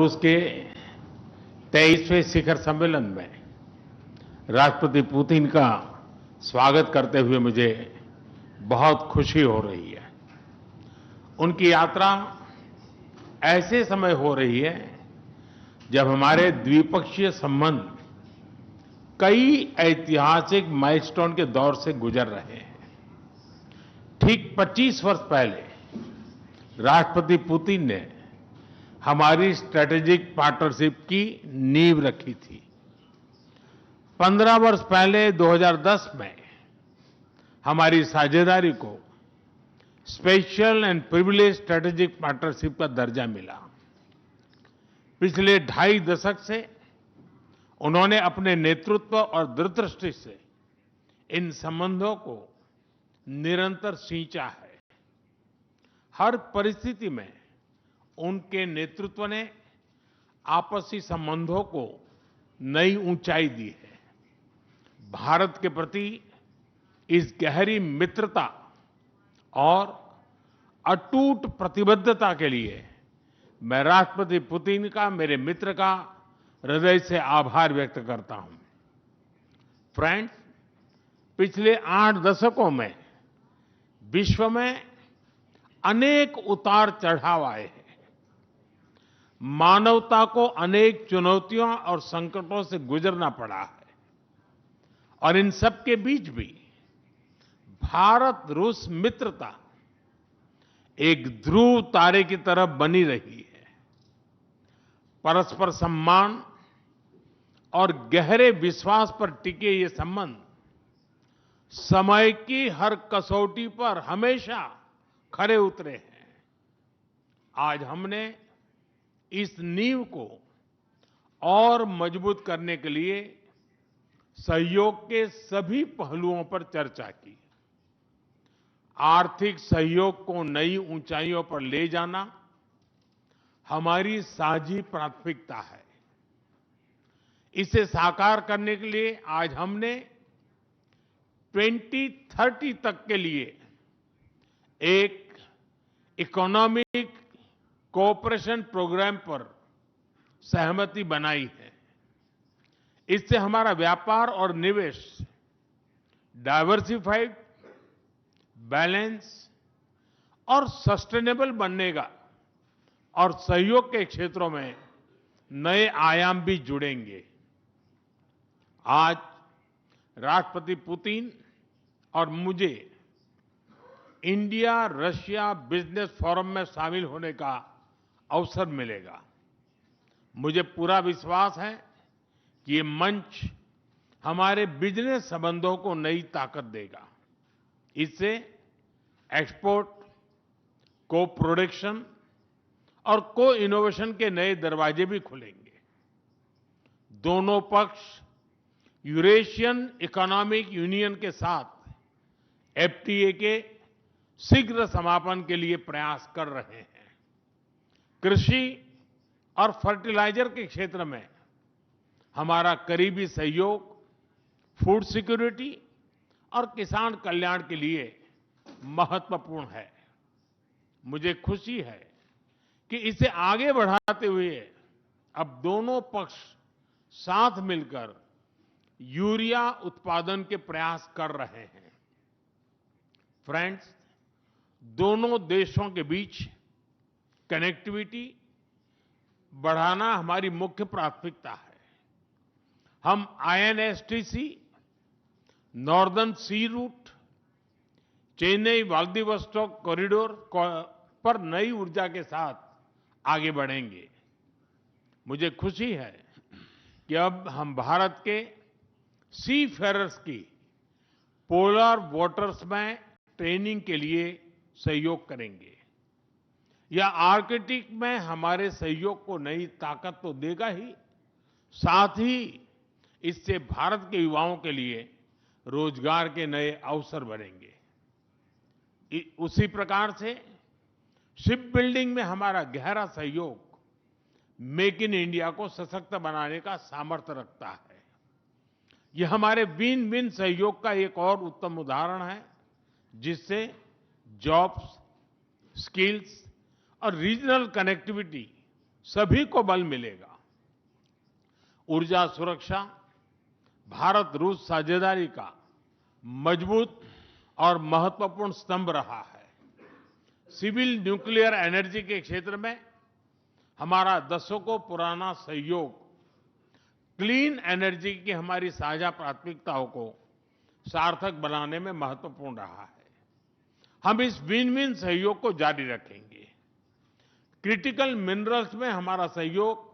Belarus के 23वें शिखर सम्मेलन में राष्ट्रपति पुतिन का स्वागत करते हुए मुझे बहुत खुशी हो रही है। उनकी यात्रा ऐसे समय हो रही है जब हमारे द्विपक्षीय संबंध कई ऐतिहासिक माइलस्टोन के दौर से गुजर रहे हैं। ठीक 25 वर्ष पहले राष्ट्रपति पुतिन ने हमारी स्ट्रेटेजिक पार्टनरशिप की नींव रखी थी। 15 वर्ष पहले 2010 में हमारी साझेदारी को special and privilege strategic partnership का दर्जा मिला। पिछले 2.5 दशक से उन्होंने अपने नेतृत्व और दूरदृष्टि से इन संबंधों को निरंतर सींचा है। हर परिस्थिति में उनके नेतृत्व ने आपसी संबंधों को नई ऊंचाई दी है। भारत के प्रति इस गहरी मित्रता और अटूट प्रतिबद्धता के लिए मैं राष्ट्रपति पुतिन का, मेरे मित्र का हृदय से आभार व्यक्त करता हूं। फ्रेंड्स, पिछले 8 दशकों में विश्व में अनेक उतार चढ़ाव आए हैं। मानवता को अनेक चुनौतियों और संकटों से गुजरना पड़ा है और इन सब के बीच भी भारत रूस मित्रता एक ध्रुव तारे की तरह बनी रही है। परस्पर सम्मान और गहरे विश्वास पर टिके ये संबंध समय की हर कसौटी पर हमेशा खरे उतरे हैं। आज हमने इस नींव को और मजबूत करने के लिए सहयोग के सभी पहलुओं पर चर्चा की। आर्थिक सहयोग को नई ऊंचाइयों पर ले जाना हमारी साझी प्राथमिकता है। इसे साकार करने के लिए आज हमने 2030 तक के लिए एक इकोनॉमिक कोऑपरेशन प्रोग्राम पर सहमति बनाई है। इससे हमारा व्यापार और निवेश डाइवर्सिफाइड, बैलेंस और सस्टेनेबल बनेगा और सहयोग के क्षेत्रों में नए आयाम भी जुड़ेंगे। आज राष्ट्रपति पुतिन और मुझे इंडिया रशिया बिजनेस फोरम में शामिल होने का अवसर मिलेगा। मुझे पूरा विश्वास है कि ये मंच हमारे बिजनेस संबंधों को नई ताकत देगा। इससे एक्सपोर्ट, को प्रोडक्शन और को इनोवेशन के नए दरवाजे भी खुलेंगे। दोनों पक्ष यूरेशियन इकोनॉमिक यूनियन के साथ एफटीए के शीघ्र समापन के लिए प्रयास कर रहे हैं। कृषि और फर्टिलाइजर के क्षेत्र में हमारा करीबी सहयोग फूड सिक्योरिटी और किसान कल्याण के लिए महत्वपूर्ण है। मुझे खुशी है कि इसे आगे बढ़ाते हुए अब दोनों पक्ष साथ मिलकर यूरिया उत्पादन के प्रयास कर रहे हैं। फ्रेंड्स, दोनों देशों के बीच कनेक्टिविटी बढ़ाना हमारी मुख्य प्राथमिकता है। हम आईएनएसटीसी, नॉर्दर्न सी रूट, चेन्नई व्लादिवोस्टोक कॉरिडोर पर नई ऊर्जा के साथ आगे बढ़ेंगे। मुझे खुशी है कि अब हम भारत के सी फेरर्स की पोलर वाटर्स में ट्रेनिंग के लिए सहयोग करेंगे। यह आर्कटिक में हमारे सहयोग को नई ताकत तो देगा ही, साथ ही इससे भारत के युवाओं के लिए रोजगार के नए अवसर बनेंगे। उसी प्रकार से शिप बिल्डिंग में हमारा गहरा सहयोग मेक इन इंडिया को सशक्त बनाने का सामर्थ्य रखता है। यह हमारे विन विन सहयोग का एक और उत्तम उदाहरण है, जिससे जॉब्स, स्किल्स और रीजनल कनेक्टिविटी सभी को बल मिलेगा। ऊर्जा सुरक्षा भारत रूस साझेदारी का मजबूत और महत्वपूर्ण स्तंभ रहा है। सिविल न्यूक्लियर एनर्जी के क्षेत्र में हमारा दशकों पुराना सहयोग क्लीन एनर्जी की हमारी साझा प्राथमिकताओं को सार्थक बनाने में महत्वपूर्ण रहा है। हम इस विन विन सहयोग को जारी रखेंगे। क्रिटिकल मिनरल्स में हमारा सहयोग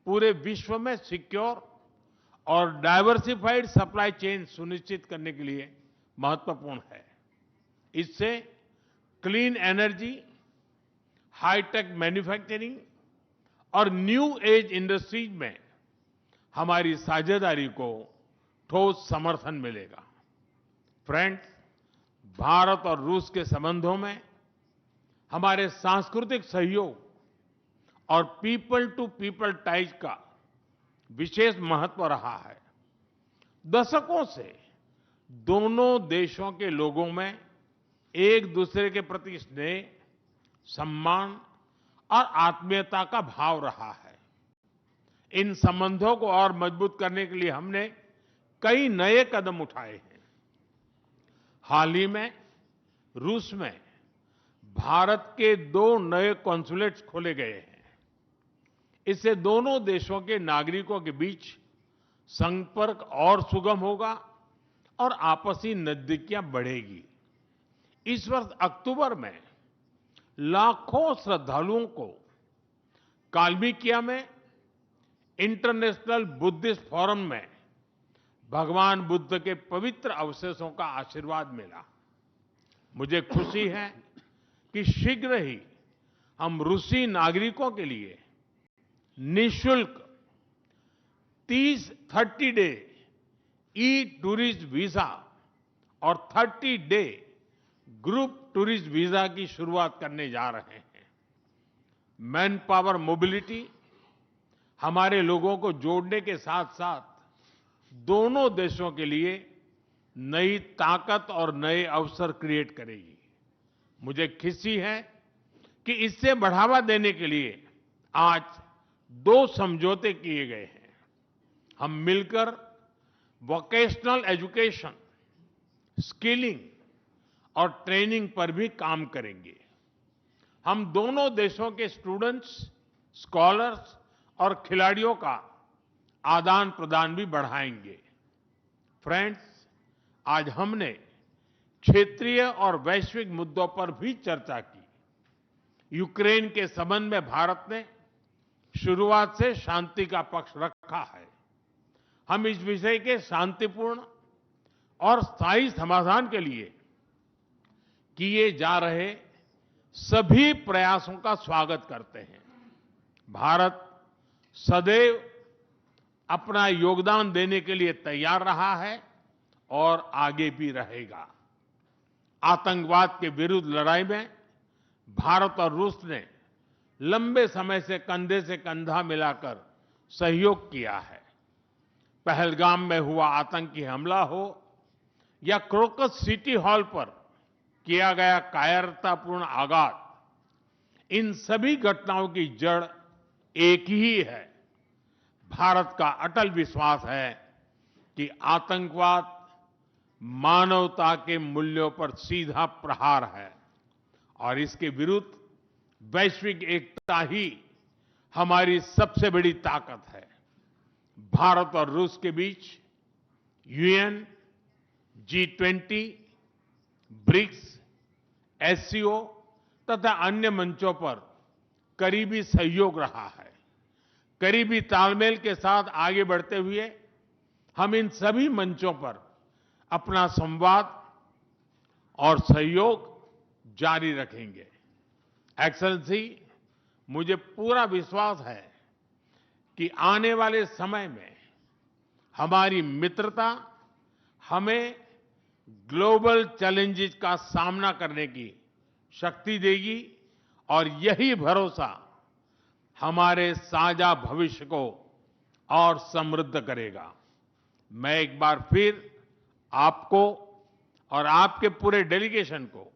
पूरे विश्व में सिक्योर और डाइवर्सिफाइड सप्लाई चेन सुनिश्चित करने के लिए महत्वपूर्ण है। इससे क्लीन एनर्जी, हाईटेक मैन्युफैक्चरिंग और न्यू एज इंडस्ट्रीज में हमारी साझेदारी को ठोस समर्थन मिलेगा। फ्रेंड्स, भारत और रूस के संबंधों में हमारे सांस्कृतिक सहयोग और पीपल टू पीपल टाइज का विशेष महत्व रहा है। दशकों से दोनों देशों के लोगों में एक दूसरे के प्रति स्नेह, सम्मान और आत्मीयता का भाव रहा है। इन संबंधों को और मजबूत करने के लिए हमने कई नए कदम उठाए हैं। हाल ही में रूस में भारत के 2 नए कॉन्सुलेट्स खोले गए हैं। इससे दोनों देशों के नागरिकों के बीच संपर्क और सुगम होगा और आपसी नजदीकियां बढ़ेगी। इस वर्ष अक्टूबर में लाखों श्रद्धालुओं को काल्मिकिया में इंटरनेशनल बुद्धिस्ट फोरम में भगवान बुद्ध के पवित्र अवशेषों का आशीर्वाद मिला। मुझे खुशी है कि शीघ्र ही हम रूसी नागरिकों के लिए निःशुल्क 30 डे ई टूरिस्ट वीजा और 30 डे ग्रुप टूरिस्ट वीजा की शुरुआत करने जा रहे हैं। मैन पावर मोबिलिटी हमारे लोगों को जोड़ने के साथ साथ दोनों देशों के लिए नई ताकत और नए अवसर क्रिएट करेगी। मुझे खुशी है कि इससे बढ़ावा देने के लिए आज 2 समझौते किए गए हैं। हम मिलकर वोकेशनल एजुकेशन, स्किलिंग और ट्रेनिंग पर भी काम करेंगे। हम दोनों देशों के स्टूडेंट्स, स्कॉलर्स और खिलाड़ियों का आदान प्रदान भी बढ़ाएंगे। फ्रेंड्स, आज हमने क्षेत्रीय और वैश्विक मुद्दों पर भी चर्चा की। यूक्रेन के संबंध में भारत ने शुरुआत से शांति का पक्ष रखा है। हम इस विषय के शांतिपूर्ण और स्थायी समाधान के लिए किए जा रहे सभी प्रयासों का स्वागत करते हैं। भारत सदैव अपना योगदान देने के लिए तैयार रहा है और आगे भी रहेगा। आतंकवाद के विरुद्ध लड़ाई में भारत और रूस ने लंबे समय से कंधा मिलाकर सहयोग किया है। पहलगाम में हुआ आतंकी हमला हो या क्रोकस सिटी हॉल पर किया गया कायरतापूर्ण आघात, इन सभी घटनाओं की जड़ एक ही है। भारत का अटल विश्वास है कि आतंकवाद मानवता के मूल्यों पर सीधा प्रहार है और इसके विरुद्ध वैश्विक एकता ही हमारी सबसे बड़ी ताकत है। भारत और रूस के बीच यूएन, G20, ब्रिक्स, एससीओ तथा अन्य मंचों पर करीबी सहयोग रहा है। करीबी तालमेल के साथ आगे बढ़ते हुए हम इन सभी मंचों पर अपना संवाद और सहयोग जारी रखेंगे। एक्सेलेंसी, मुझे पूरा विश्वास है कि आने वाले समय में हमारी मित्रता हमें ग्लोबल चैलेंजेस का सामना करने की शक्ति देगी और यही भरोसा हमारे साझा भविष्य को और समृद्ध करेगा। मैं एक बार फिर आपको और आपके पूरे डेलीगेशन को